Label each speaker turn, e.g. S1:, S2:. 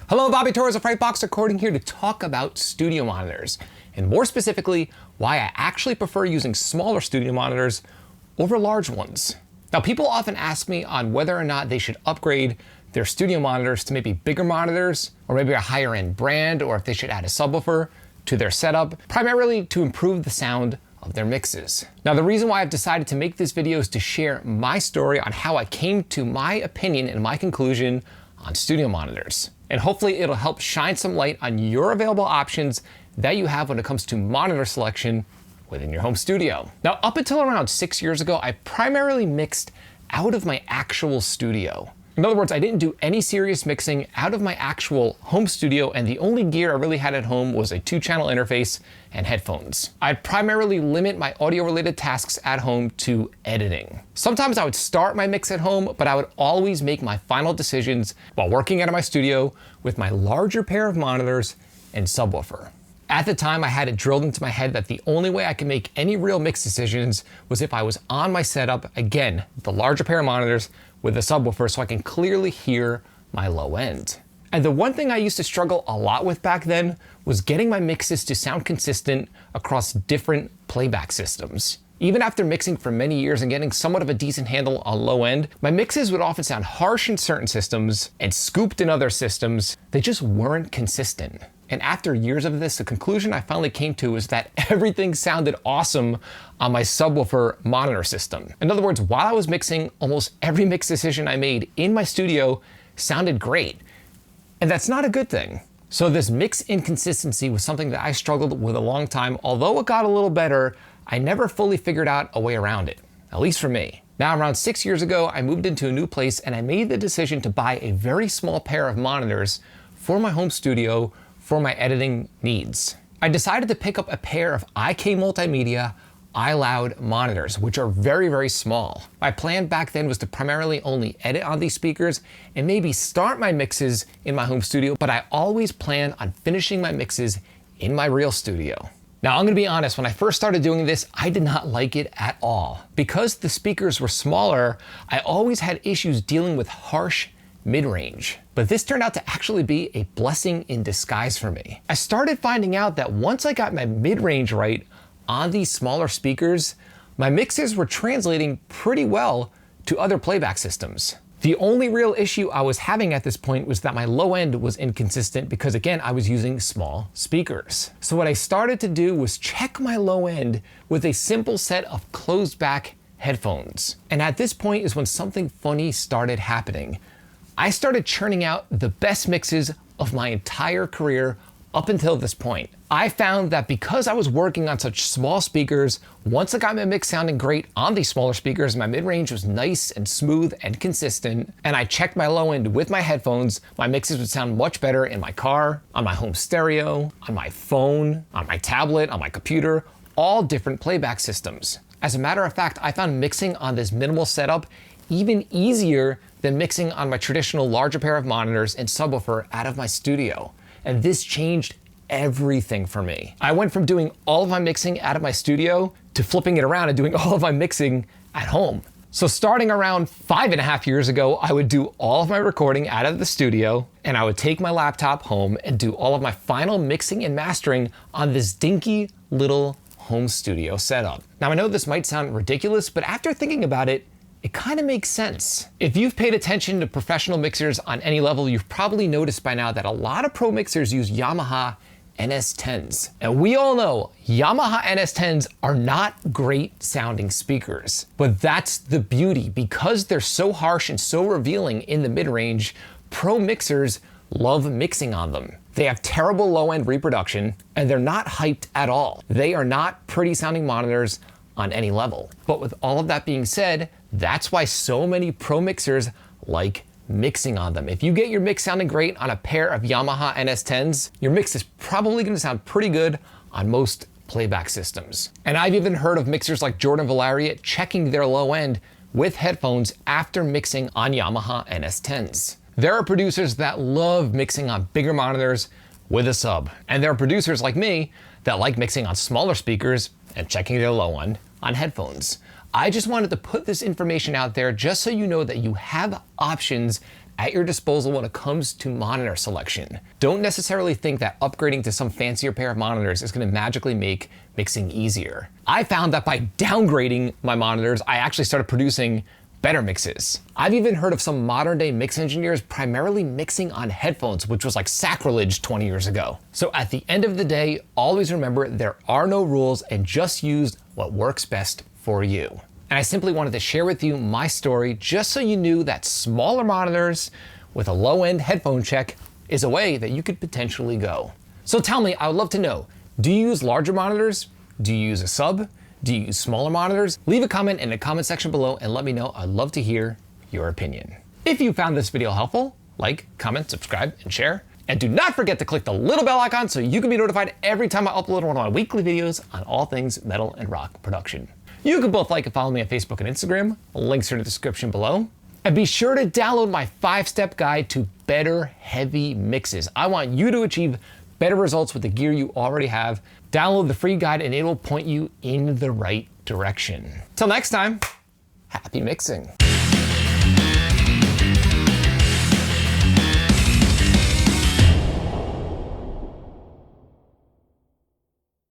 S1: Hello, Bobby Torres of Frightbox Recording here to talk about studio monitors, and more specifically, why I actually prefer using smaller studio monitors over large ones. Now, people often ask me on whether or not they should upgrade their studio monitors to maybe bigger monitors, or maybe a higher end brand, or if they should add a subwoofer to their setup, primarily to improve the sound of their mixes. Now, the reason why I've decided to make this video is to share my story on how I came to my opinion and my conclusion on studio monitors. And hopefully it'll help shine some light on your available options that you have when it comes to monitor selection within your home studio. Now, up until around 6 years ago, I primarily mixed out of my actual studio. In other words, I didn't do any serious mixing out of my actual home studio, and the only gear I really had at home was a 2-channel interface and headphones. I'd primarily limit my audio-related tasks at home to editing. Sometimes I would start my mix at home, but I would always make my final decisions while working out of my studio with my larger pair of monitors and subwoofer. At the time, I had it drilled into my head that the only way I could make any real mix decisions was if I was on my setup, again, the larger pair of monitors with a subwoofer so I can clearly hear my low end. And the one thing I used to struggle a lot with back then was getting my mixes to sound consistent across different playback systems. Even after mixing for many years and getting somewhat of a decent handle on low end, my mixes would often sound harsh in certain systems and scooped in other systems. They just weren't consistent. And after years of this, the conclusion I finally came to is that everything sounded awesome on my subwoofer monitor system. In other words, while I was mixing, almost every mix decision I made in my studio sounded great. And that's not a good thing. So this mix inconsistency was something that I struggled with a long time. Although it got a little better, I never fully figured out a way around it, at least for me. Now, around 6 years ago, I moved into a new place and I made the decision to buy a very small pair of monitors for my home studio for my editing needs. I decided to pick up a pair of IK Multimedia iLoud monitors, which are very, very small. My plan back then was to primarily only edit on these speakers and maybe start my mixes in my home studio, but I always plan on finishing my mixes in my real studio. Now, I'm gonna be honest, when I first started doing this, I did not like it at all. Because the speakers were smaller, I always had issues dealing with harsh mid-range. But this turned out to actually be a blessing in disguise for me. I started finding out that once I got my mid-range right on these smaller speakers, my mixes were translating pretty well to other playback systems. The only real issue I was having at this point was that my low end was inconsistent because, again, I was using small speakers. So what I started to do was check my low end with a simple set of closed back headphones. And at this point is when something funny started happening. I started churning out the best mixes of my entire career up until this point. I found that because I was working on such small speakers, once I got my mix sounding great on these smaller speakers, my mid-range was nice and smooth and consistent, and I checked my low end with my headphones, my mixes would sound much better in my car, on my home stereo, on my phone, on my tablet, on my computer, all different playback systems. As a matter of fact, I found mixing on this minimal setup even easier than mixing on my traditional larger pair of monitors and subwoofer out of my studio. And this changed everything for me. I went from doing all of my mixing out of my studio to flipping it around and doing all of my mixing at home. So starting around 5.5 years ago, I would do all of my recording out of the studio, and I would take my laptop home and do all of my final mixing and mastering on this dinky little home studio setup. Now, I know this might sound ridiculous, but after thinking about it, it kind of makes sense. If you've paid attention to professional mixers on any level, you've probably noticed by now that a lot of pro mixers use Yamaha NS10s. And we all know Yamaha NS10s are not great sounding speakers. But that's the beauty. Because they're so harsh and so revealing in the mid-range, pro mixers love mixing on them. They have terrible low-end reproduction, and they're not hyped at all. They are not pretty sounding monitors on any level. But with all of that being said, that's why so many pro mixers like mixing on them. If you get your mix sounding great on a pair of Yamaha NS10s, your mix is probably gonna sound pretty good on most playback systems. And I've even heard of mixers like Jordan Valeria checking their low end with headphones after mixing on Yamaha NS10s. There are producers that love mixing on bigger monitors with a sub. And there are producers like me that like mixing on smaller speakers and checking their low end on headphones. I just wanted to put this information out there just so you know that you have options at your disposal when it comes to monitor selection. Don't necessarily think that upgrading to some fancier pair of monitors is going to magically make mixing easier. I found that by downgrading my monitors, I actually started producing better mixes. I've even heard of some modern day mix engineers primarily mixing on headphones, which was like sacrilege 20 years ago. So at the end of the day, always remember there are no rules and just use what works best for you. And I simply wanted to share with you my story just so you knew that smaller monitors with a low-end headphone check is a way that you could potentially go. So tell me, I would love to know, do you use larger monitors? Do you use a sub? Do you use smaller monitors? Leave a comment in the comment section below and let me know. I'd love to hear your opinion. If you found this video helpful, like, comment, subscribe, and share. And do not forget to click the little bell icon so you can be notified every time I upload one of my weekly videos on all things metal and rock production. You can both like and follow me on Facebook and Instagram. Links are in the description below. And be sure to download my 5-step guide to better heavy mixes. I want you to achieve better results with the gear you already have. Download the free guide and it will point you in the right direction. Till next time, happy mixing.